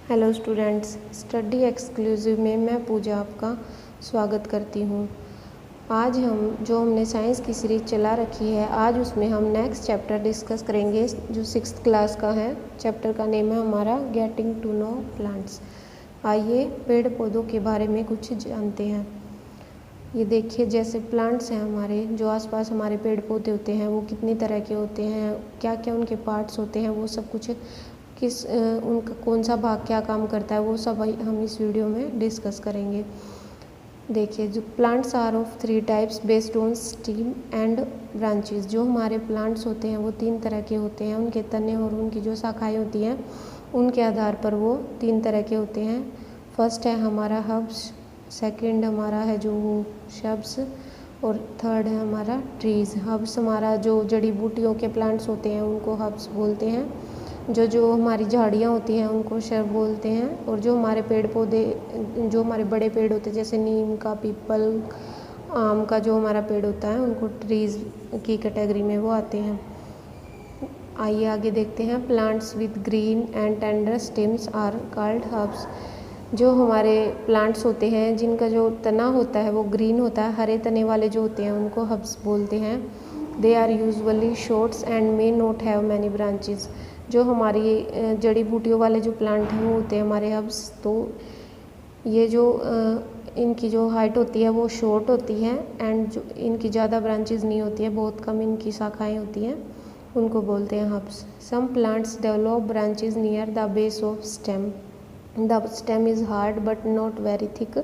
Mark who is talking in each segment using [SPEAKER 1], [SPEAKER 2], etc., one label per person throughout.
[SPEAKER 1] Hello students, study exclusive में मैं पूजा आपका स्वागत करती हूँ। आज हमने साइंस की सीरीज़ चला रखी है, आज उसमें हम नेक्स्ट चैप्टर डिस्कस करेंगे जो 6th क्लास का है। चैप्टर का नेम है हमारा गेटिंग टू नो प्लांट्स। आइए पेड़ पौधों के बारे में कुछ जानते हैं। ये देखिए, जैसे प्लांट्स हैं हमारे, जो आसपास हमारे पेड़ पौधे होते हैं वो कितनी तरह के होते हैं, क्या क्या उनके पार्ट्स होते हैं, वो सब कुछ उनका कौन सा भाग क्या काम करता है, वो सब हम इस वीडियो में डिस्कस करेंगे। देखिए, जो plants are of 3 types based on stem and branches. जो हमारे प्लांट्स होते हैं वो 3 तरह के होते हैं, उनके तने और उनकी जो शाखाएं होती हैं उनके आधार पर वो 3 तरह के होते हैं। फर्स्ट है हमारा हर्ब्स, सेकंड हमारा है जो श्रब्स, और थर्ड है हमारा ट्रीज़। हर्ब्स हमारा जो जड़ी बूटियों के प्लांट्स होते हैं उनको हर्ब्स बोलते हैं। जो हमारी झाड़ियाँ होती हैं उनको श्रब बोलते हैं। और जो हमारे पेड़ पौधे, जो हमारे बड़े पेड़ होते हैं जैसे नीम का, पीपल, आम का जो हमारा पेड़ होता है उनको ट्रीज़ की कैटेगरी में वो आते हैं। आइए आगे देखते हैं। Plants with green and tender stems are called herbs. जो हमारे प्लांट्स होते हैं जिनका जो तना होता है वो ग्रीन होता है, हरे तने वाले जो होते हैं उनको हर्ब्स बोलते हैं। They are usually shorts and may not have many branches. जो हमारी जड़ी बूटियों वाले जो प्लांट हैं वो होते हैं हमारे हर्ब्स। तो ये जो इनकी जो हाइट होती है वो शॉर्ट होती है एंड जो इनकी ज़्यादा ब्रांचेस नहीं होती है, बहुत कम इनकी शाखाएं होती हैं, उनको बोलते हैं herbs. Some plants develop branches near the base of stem. The stem is hard but not very thick.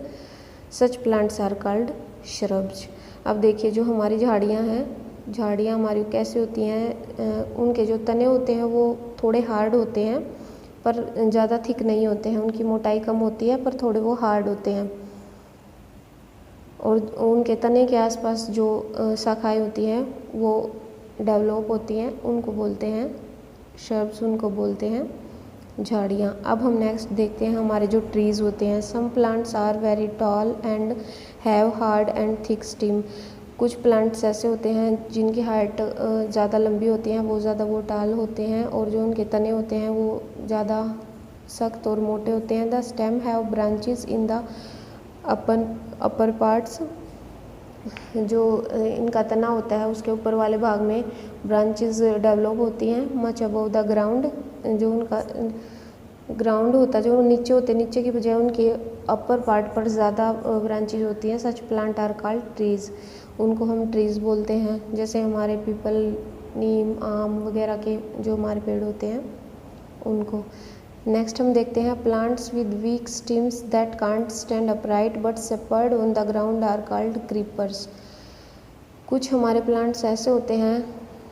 [SPEAKER 1] Such plants are called shrubs. अब देखिए, जो हमारी झाड़ियाँ हैं, झाड़ियाँ हमारी कैसे होती हैं, उनके जो तने होते हैं वो थोड़े हार्ड होते हैं पर ज़्यादा थिक नहीं होते हैं, उनकी मोटाई कम होती है पर थोड़े वो हार्ड होते हैं। और उनके तने के आसपास जो शाखाएं होती हैं वो डेवलप होती हैं, उनको बोलते हैं श्रब्स, उनको बोलते हैं झाड़ियाँ। अब हम नेक्स्ट देखते हैं हमारे जो ट्रीज़ होते हैं। Some plants are very tall and have hard and thick stem. कुछ प्लांट्स ऐसे होते हैं जिनकी हाइट ज़्यादा लंबी होती है, वो ज़्यादा वो टाल होते हैं, और जो उनके तने होते हैं वो ज़्यादा सख्त और मोटे होते हैं। The stem have branches in the upper parts. जो इनका तना होता है उसके ऊपर वाले भाग में ब्रांचेस डेवलप होती हैं मच अबव द ग्राउंड। जो उनका ग्राउंड होता है, जो नीचे होते हैं, नीचे की बजाय उनके अपर पार्ट पर ज़्यादा ब्रांचेस होती हैं। सच प्लांट आर कॉल्ड ट्रीज़। उनको हम ट्रीज़ बोलते हैं। जैसे हमारे पीपल, नीम, आम वगैरह के जो हमारे पेड़ होते हैं उनको। नेक्स्ट हम देखते हैं plants with weak stems that can't stand upright but spread on the ground are called creepers. कुछ हमारे प्लांट्स ऐसे होते हैं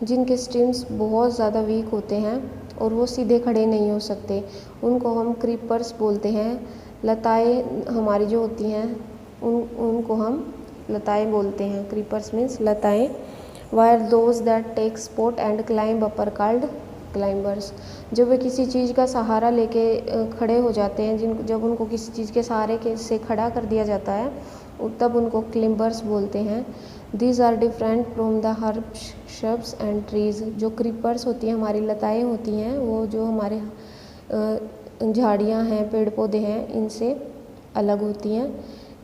[SPEAKER 1] जिनके स्टेम्स बहुत ज़्यादा वीक होते हैं और वो सीधे खड़े नहीं हो सकते, उनको हम क्रीपर्स बोलते हैं। लताएं हमारी जो होती हैं उनको हम लताएं बोलते हैं। क्रीपर्स मीन्स लताएं। While those that take support and climb up are called climbers. जब वे किसी चीज़ का सहारा लेके खड़े हो जाते हैं, जब उनको किसी चीज़ के सहारे से खड़ा कर दिया जाता है तब उनको क्लाइंबर्स बोलते हैं। These are different from the herbs, shrubs and trees. जो क्रीपर्स होती हैं, हमारी लताएं होती हैं, वो जो हमारे झाड़ियाँ हैं, पेड़ पौधे हैं, इनसे अलग होती हैं।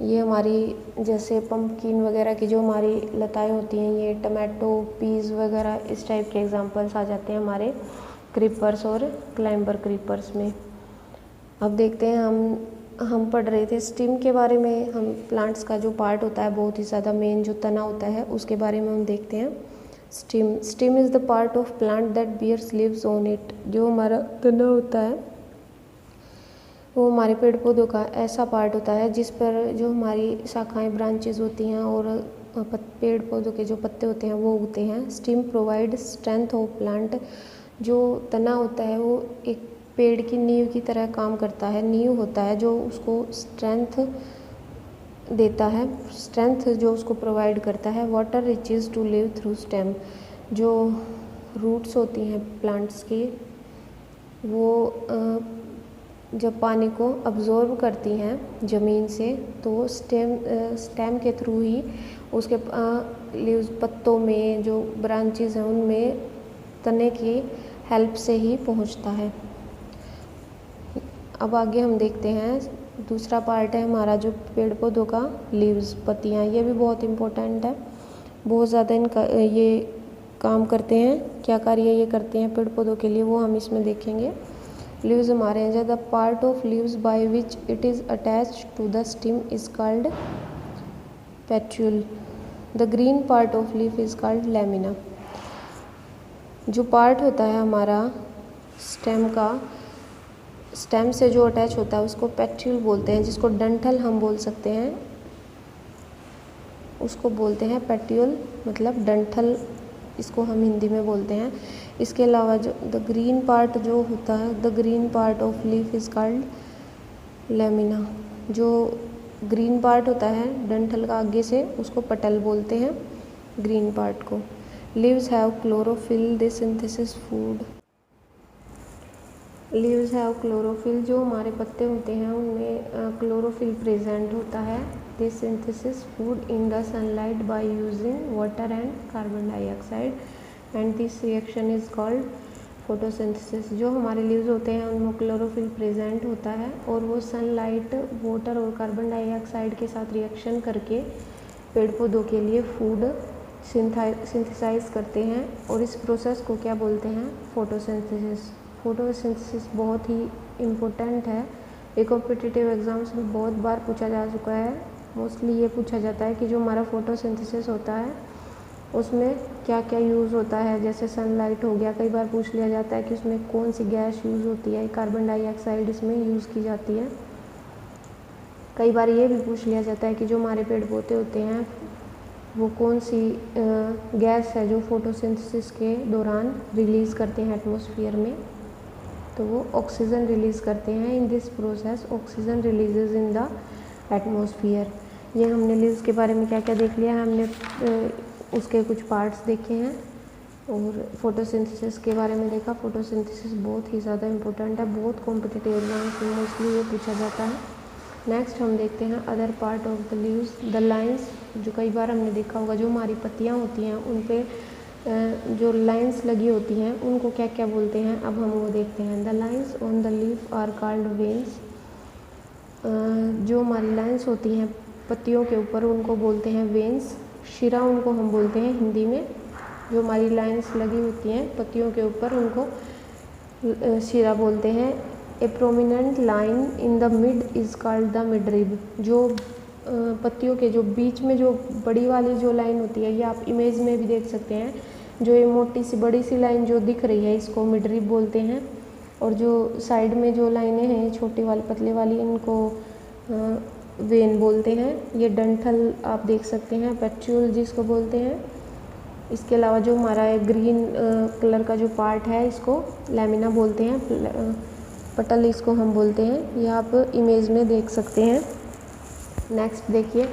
[SPEAKER 1] ये हमारी जैसे पम्पकिन वगैरह की जो हमारी लताएं होती हैं, ये टमाटो, पीज़ वगैरह, इस टाइप के एग्जांपल्स आ जाते हैं हमारे क्रीपर्स और क्लाइंबर क्रीपर्स में। अब देखते हैं, हम पढ़ रहे थे स्टेम के बारे में। हम प्लांट्स का जो पार्ट होता है बहुत ही ज़्यादा मेन जो तना होता है उसके बारे में हम देखते हैं। Stem is the part of plant that bears leaves on it. जो हमारा तना होता है वो हमारे पेड़ पौधों का ऐसा पार्ट होता है जिस पर जो हमारी शाखाएं, ब्रांचेस होती हैं और पेड़ पौधों के जो पत्ते होते हैं वो उगते हैं। Stem provide strength of plant. जो तना होता है वो एक पेड़ की नींव की तरह काम करता है, नींव होता है जो उसको स्ट्रेंथ देता है, स्ट्रेंथ जो उसको प्रोवाइड करता है। Water reaches to leaves through stem. जो रूट्स होती हैं प्लांट्स की, वो जब पानी को अब्जॉर्ब करती हैं ज़मीन से तो स्टेम के थ्रू ही उसके लीव्स, पत्तों में जो ब्रांचेस हैं उनमें तने की हेल्प से ही पहुंचता है। अब आगे हम देखते हैं दूसरा पार्ट है हमारा जो पेड़ पौधों का लीव्स, पत्तियाँ। ये भी बहुत इम्पोर्टेंट है, बहुत ज़्यादा इनका ये काम करते हैं। क्या कार्य ये करते हैं पेड़ पौधों के लिए वो हम इसमें देखेंगे। लीव्स हमारे हैं, the part of leaves by which it is attached to the stem is called petiole. The green part of leaf is called lamina. जो पार्ट होता है हमारा स्टेम का, स्टेम से जो अटैच होता है उसको पेट्यूल बोलते हैं, जिसको डंठल हम बोल सकते हैं, उसको बोलते हैं पेट्यूल, मतलब डंठल इसको हम हिंदी में बोलते हैं। इसके अलावा जो द ग्रीन पार्ट जो होता है, the green part of leaf is called lamina. जो ग्रीन पार्ट होता है डंठल का आगे से, उसको पटल बोलते हैं ग्रीन पार्ट को। Leaves have chlorophyll, they synthesis food. Leaves have chlorophyll, जो हमारे पत्ते होते हैं उनमें क्लोरोफिल प्रेजेंट होता है। They synthesis food in the sunlight by using water and carbon dioxide and this reaction is called photosynthesis. जो हमारे लीव्स होते हैं उनमें क्लोरोफिल प्रेजेंट होता है और वो सनलाइट, वाटर और कार्बन डाइऑक्साइड के साथ रिएक्शन करके पेड़ पौधों के लिए फूड सिंथेसाइज करते हैं, और इस प्रोसेस को क्या बोलते हैं, फोटोसिंथेसिस। फोटोसिंथेसिस बहुत ही इम्पोर्टेंट है, ये कॉम्पिटिटिव एग्जाम्स में बहुत बार पूछा जा चुका है। मोस्टली ये पूछा जाता है कि जो हमारा फोटोसिंथेसिस होता है उसमें क्या क्या यूज़ होता है। जैसे सनलाइट हो गया, कई बार पूछ लिया जाता है कि उसमें कौन सी गैस यूज़ होती है, कार्बन डाइऑक्साइड इसमें यूज़ की जाती है। कई बार ये भी पूछ लिया जाता है कि जो हमारे पेड़ पौधे होते हैं वो कौन सी गैस है जो फोटोसिंथेसिस के दौरान रिलीज़ करते हैं एटमॉस्फेयर में, तो वो ऑक्सीजन रिलीज़ करते हैं। In this process oxygen releases in the atmosphere. ये हमने लीव्स के बारे में क्या क्या देख लिया है, हमने उसके कुछ पार्ट्स देखे हैं और फोटोसिंथेसिस के बारे में देखा। फोटोसिंथेसिस बहुत ही ज़्यादा इम्पोर्टेंट है, बहुत कॉम्पिटिटिव एग्जाम्स में मोस्टली ये पूछा जाता है। नेक्स्ट हम देखते हैं other part of the leaves, the lines. जो कई बार हमने देखा होगा, जो हमारी पत्तियाँ होती हैं उन पे जो लाइंस लगी होती हैं उनको क्या क्या बोलते हैं, अब हम वो देखते हैं। The lines on the leaf are called veins. जो हमारी लाइंस होती हैं पत्तियों के ऊपर उनको बोलते हैं वेन्स। शिरा उनको हम बोलते हैं हिंदी में। जो हमारी लाइंस लगी होती हैं पत्तियों के ऊपर उनको शिरा बोलते हैं। ए prominent line in the mid is called the midrib. जो पत्तियों के जो बीच में जो बड़ी वाली जो लाइन होती है, ये आप इमेज में भी देख सकते हैं, जो ये मोटी सी बड़ी सी लाइन जो दिख रही है इसको मिडरिब बोलते हैं, और जो साइड में जो लाइनें हैं छोटी वाली पतले वाली इनको वेन बोलते हैं। ये डंठल आप देख सकते हैं, पेट्यूल जिसको बोलते हैं। इसके अलावा जो हमारा ग्रीन कलर का जो पार्ट है इसको लैमिना बोलते हैं, पटल इसको हम बोलते हैं। ये आप इमेज में देख सकते हैं। नेक्स्ट देखिए,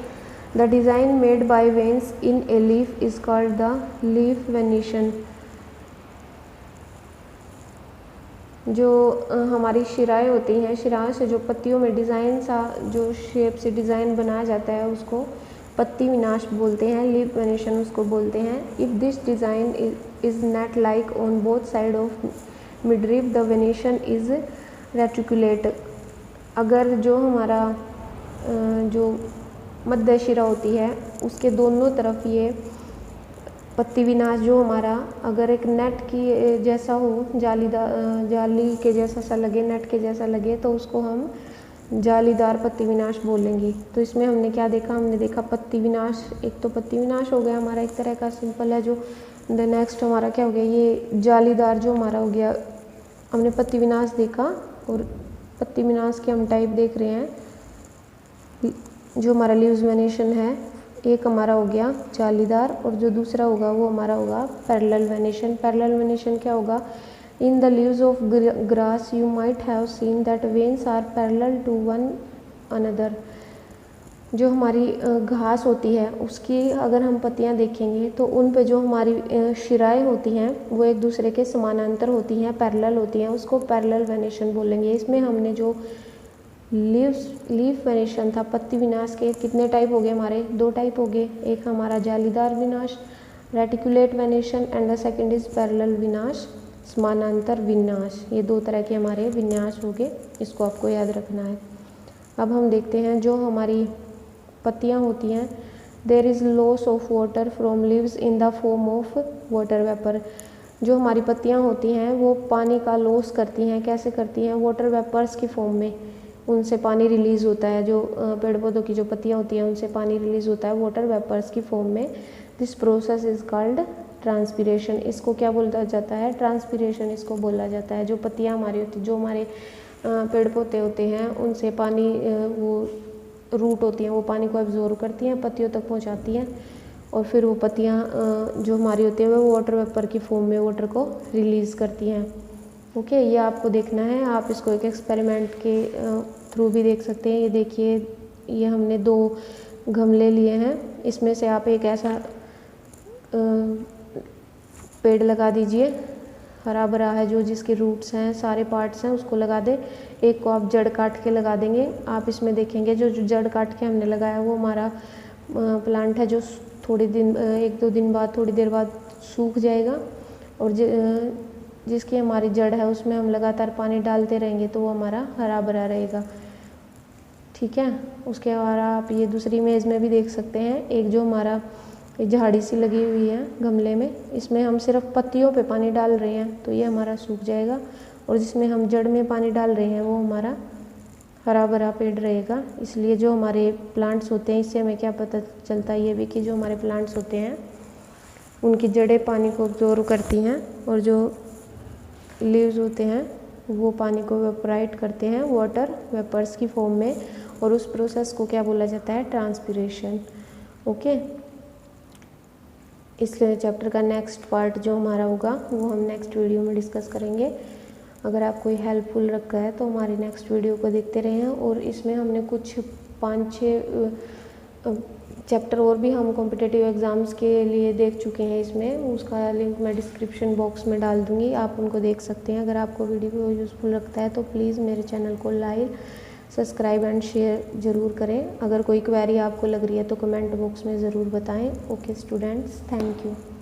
[SPEAKER 1] the design made by veins in a leaf is called the leaf venation. जो हमारी शिराएँ होती हैं, शिराओं से जो पत्तियों में डिज़ाइन सा जो शेप से डिज़ाइन बनाया जाता है उसको पत्ती विनाश बोलते हैं, लीफ वेनिशन उसको बोलते हैं। If this design is net like on both side of midrib the venation is reticulate. अगर जो हमारा जो मध्य शिरा होती है उसके दोनों तरफ ये पत्ती विनाश जो हमारा अगर एक नेट की जैसा हो, जाली के जैसा सा लगे, नेट के जैसा लगे, तो उसको हम जालीदार पत्ती विनाश बोलेंगे। तो इसमें हमने क्या देखा, हमने देखा पत्ती विनाश। एक तो पत्ती विनाश हो गया हमारा एक तरह का सिंपल है जो। द नेक्स्ट हमारा क्या हो गया, ये जालीदार जो हमारा हो गया। हमने पत्ती विनाश देखा और पत्ती विनाश के हम टाइप देख रहे हैं। जो हमारा लीव्स वेनिशन है, एक हमारा हो गया जालीदार और जो दूसरा होगा वो हमारा होगा पैरेलल वेनिशन। पैरेलल वेनिशन क्या होगा, in the leaves of grass you might have seen that veins are parallel to one another. जो हमारी घास होती है उसकी अगर हम पत्तियां देखेंगे तो उन पे जो हमारी शिराएँ होती हैं वो एक दूसरे के समानांतर होती हैं, पैरेलल होती हैं, उसको पैरेलल वेनिशन बोलेंगे। इसमें हमने जो लीफ वेनिशन था, पत्ती विनाश के कितने टाइप हो गए हमारे, दो टाइप हो गए। एक हमारा जालीदार विनाश reticulate venation and the second is parallel विनाश। समानांतर विन्यास, ये 2 तरह के हमारे विन्यास हो गए, इसको आपको याद रखना है। अब हम देखते हैं जो हमारी पत्तियाँ होती हैं, there is loss of water from leaves in the form of water vapour. जो हमारी पत्तियाँ होती हैं वो पानी का लॉस करती हैं, कैसे करती हैं? वाटर वेपर्स की फॉर्म में, उनसे पानी रिलीज़ होता है। जो पेड़ पौधों की जो पत्तियाँ होती हैं उनसे पानी रिलीज़ होता है वाटर वेपर्स की फॉर्म में। This process is called transpiration. इसको क्या बोला जाता है? ट्रांसपीरेशन इसको बोला जाता है। जो पत्तियाँ हमारी होती, जो हमारे पेड़ पौधे होते हैं उनसे पानी, वो रूट होती हैं, वो पानी को एब्जॉर्ब करती हैं, पत्तियों तक पहुँचाती हैं, और फिर वो पत्तियाँ जो हमारी होती हैं वो वाटर वेपर की फॉर्म में वाटर को रिलीज़ करती हैं। ओके, ये आपको देखना है। आप इसको एक एक्सपेरिमेंट के थ्रू भी देख सकते हैं। ये देखिए, ये हमने 2 गमले लिए हैं, इसमें से आप एक ऐसा पेड़ लगा दीजिए, हरा भरा है, जो जिसके रूट्स हैं, सारे पार्ट्स हैं, उसको लगा दें। एक को आप जड़ काट के लगा देंगे। आप इसमें देखेंगे जो जड़ काट के हमने लगाया वो हमारा प्लांट है, जो थोड़ी दिन 1-2 दिन बाद, थोड़ी देर बाद सूख जाएगा, और जिसकी हमारी जड़ है उसमें हम लगातार पानी डालते रहेंगे तो वो हमारा हरा भरा रहेगा। ठीक है, उसके अलावा आप ये दूसरी इमेज में भी देख सकते हैं, एक जो हमारा झाड़ी सी लगी हुई है गमले में, इसमें हम सिर्फ पत्तियों पे पानी डाल रहे हैं तो ये हमारा सूख जाएगा, और जिसमें हम जड़ में पानी डाल रहे हैं वो हमारा हरा भरा पेड़ रहेगा। इसलिए जो हमारे प्लांट्स होते हैं, इससे हमें क्या पता चलता है ये भी कि जो हमारे प्लांट्स होते हैं उनकी जड़ें पानी को एब्जॉर्ब करती हैं, और जो लीव्स होते हैं वो पानी को वेपोराइट करते हैं वाटर वेपर्स की फॉर्म में, और उस प्रोसेस को क्या बोला जाता है? ट्रांसपीरेशन। ओके, इस चैप्टर का नेक्स्ट पार्ट जो हमारा होगा वो हम नेक्स्ट वीडियो में डिस्कस करेंगे। अगर आपको ये हेल्पफुल रखा है तो हमारी नेक्स्ट वीडियो को देखते रहें। और इसमें हमने कुछ 5-6 चैप्टर और भी हम कॉम्पिटिटिव एग्ज़ाम्स के लिए देख चुके हैं। इसमें उसका लिंक मैं डिस्क्रिप्शन बॉक्स में डाल दूँगी, आप उनको देख सकते हैं। अगर आपको वीडियो यूज़फुल लगता है तो प्लीज़ मेरे चैनल को लाइक, सब्सक्राइब एंड शेयर ज़रूर करें। अगर कोई क्वेरी आपको लग रही है तो कमेंट बॉक्स में ज़रूर बताएं। Okay students, thank you.